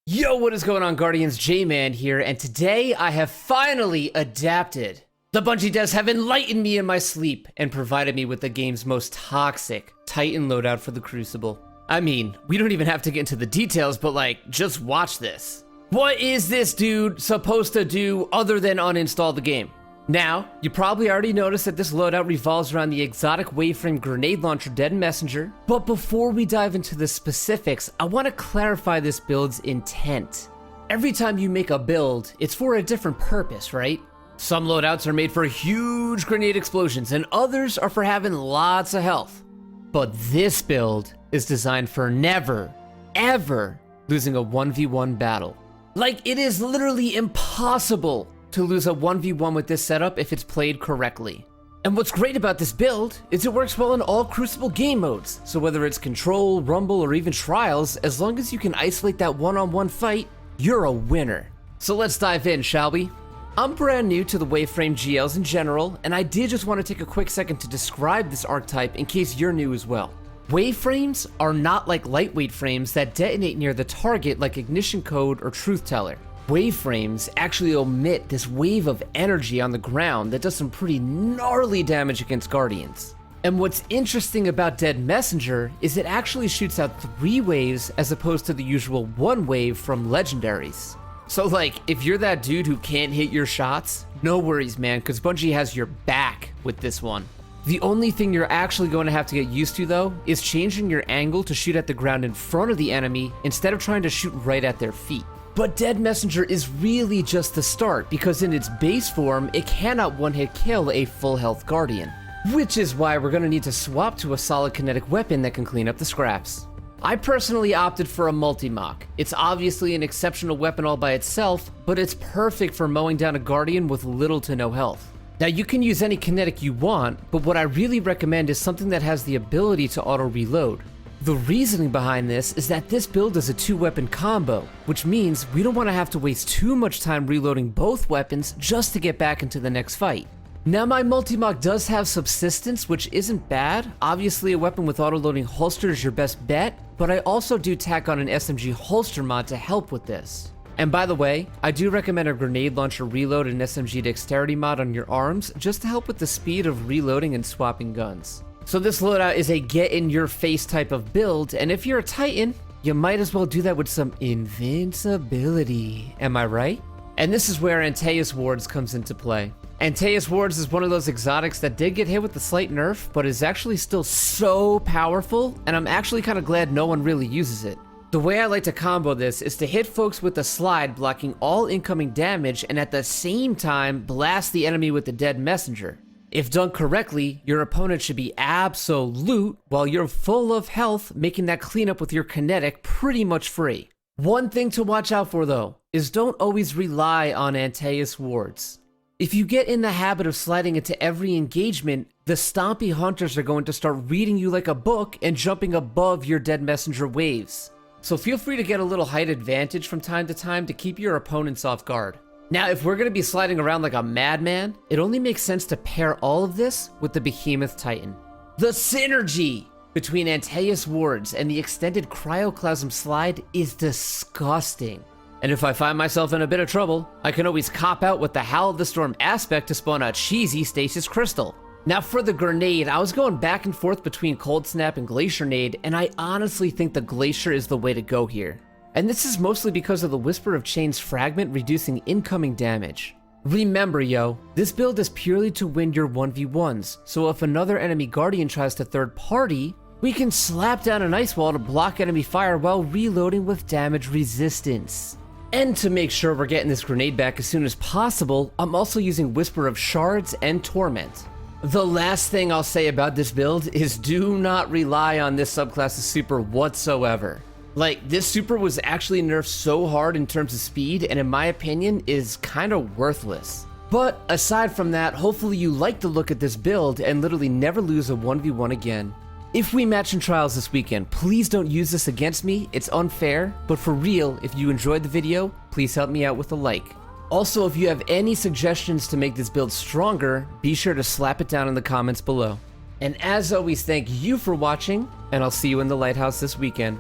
Yo, what is going on, Guardians? J-Man here, and today I have finally adapted. The Bungie devs have enlightened me in my sleep and provided me with the game's most toxic Titan loadout for the Crucible. I mean, we don't even have to get into the details, but just watch this. What is this dude supposed to do other than uninstall the game? Now, you probably already noticed that this loadout revolves around the exotic waveframe grenade launcher Dead Messenger, but before we dive into the specifics, I want to clarify this build's intent. Every time you make a build, it's for a different purpose, right? Some loadouts are made for huge grenade explosions, and others are for having lots of health. But this build is designed for never, ever losing a 1v1 battle. It is literally impossible to lose a 1v1 with this setup if it's played correctly. And what's great about this build is it works well in all Crucible game modes, so whether it's Control, Rumble, or even Trials, as long as you can isolate that one-on-one fight, you're a winner. So let's dive in, shall we? I'm brand new to the Waveframe GLs in general, and I did just want to take a quick second to describe this archetype in case you're new as well. Waveframes are not like lightweight frames that detonate near the target like Ignition Code or Truth Teller. Waveframes actually emit this wave of energy on the ground that does some pretty gnarly damage against Guardians. And what's interesting about Dead Messenger is it actually shoots out 3 waves as opposed to the usual 1 wave from legendaries. So if you're that dude who can't hit your shots, no worries man, because Bungie has your back with this one. The only thing you're actually going to have to get used to though is changing your angle to shoot at the ground in front of the enemy instead of trying to shoot right at their feet. But Dead Messenger is really just the start, because in its base form, it cannot one-hit kill a full health Guardian. Which is why we're gonna need to swap to a solid kinetic weapon that can clean up the scraps. I personally opted for a multi-mock. It's obviously an exceptional weapon all by itself, but it's perfect for mowing down a Guardian with little to no health. Now you can use any kinetic you want, but what I really recommend is something that has the ability to auto-reload. The reasoning behind this is that this build is a 2-weapon combo, which means we don't want to have to waste too much time reloading both weapons just to get back into the next fight. Now my multi-mock does have subsistence, which isn't bad. Obviously a weapon with auto-loading holster is your best bet, but I also do tack on an SMG holster mod to help with this. And by the way, I do recommend a grenade launcher reload and SMG dexterity mod on your arms just to help with the speed of reloading and swapping guns. So this loadout is a get-in-your-face type of build, and if you're a Titan, you might as well do that with some invincibility. Am I right? And this is where Anteus Wards comes into play. Anteus Wards is one of those exotics that did get hit with a slight nerf, but is actually still so powerful, and I'm actually kind of glad no one really uses it. The way I like to combo this is to hit folks with the slide, blocking all incoming damage, and at the same time, blast the enemy with the Dead Messenger. If done correctly, your opponent should be absolute while you're full of health, making that cleanup with your kinetic pretty much free. One thing to watch out for though, is don't always rely on Anteus Wards. If you get in the habit of sliding into every engagement, the stompy hunters are going to start reading you like a book and jumping above your Dead Messenger waves. So feel free to get a little height advantage from time to time to keep your opponents off guard. Now, if we're going to be sliding around like a madman, it only makes sense to pair all of this with the Behemoth Titan. The synergy between Anteus Wards and the extended Cryoclasm slide is disgusting. And if I find myself in a bit of trouble, I can always cop out with the Howl of the Storm aspect to spawn a cheesy Stasis Crystal. Now for the grenade, I was going back and forth between Cold Snap and Glacier Nade, and I honestly think the Glacier is the way to go here. And this is mostly because of the Whisper of Chains fragment reducing incoming damage. Remember yo, this build is purely to win your 1v1s, so if another enemy Guardian tries to third party, we can slap down an ice wall to block enemy fire while reloading with damage resistance. And to make sure we're getting this grenade back as soon as possible, I'm also using Whisper of Shards and Torment. The last thing I'll say about this build is do not rely on this subclass's super whatsoever. This super was actually nerfed so hard in terms of speed, and in my opinion, is kinda worthless. But aside from that, hopefully you like the look at this build and literally never lose a 1v1 again. If we match in Trials this weekend, please don't use this against me, it's unfair, but for real, if you enjoyed the video, please help me out with a like. Also, if you have any suggestions to make this build stronger, be sure to slap it down in the comments below. And as always, thank you for watching, and I'll see you in the lighthouse this weekend.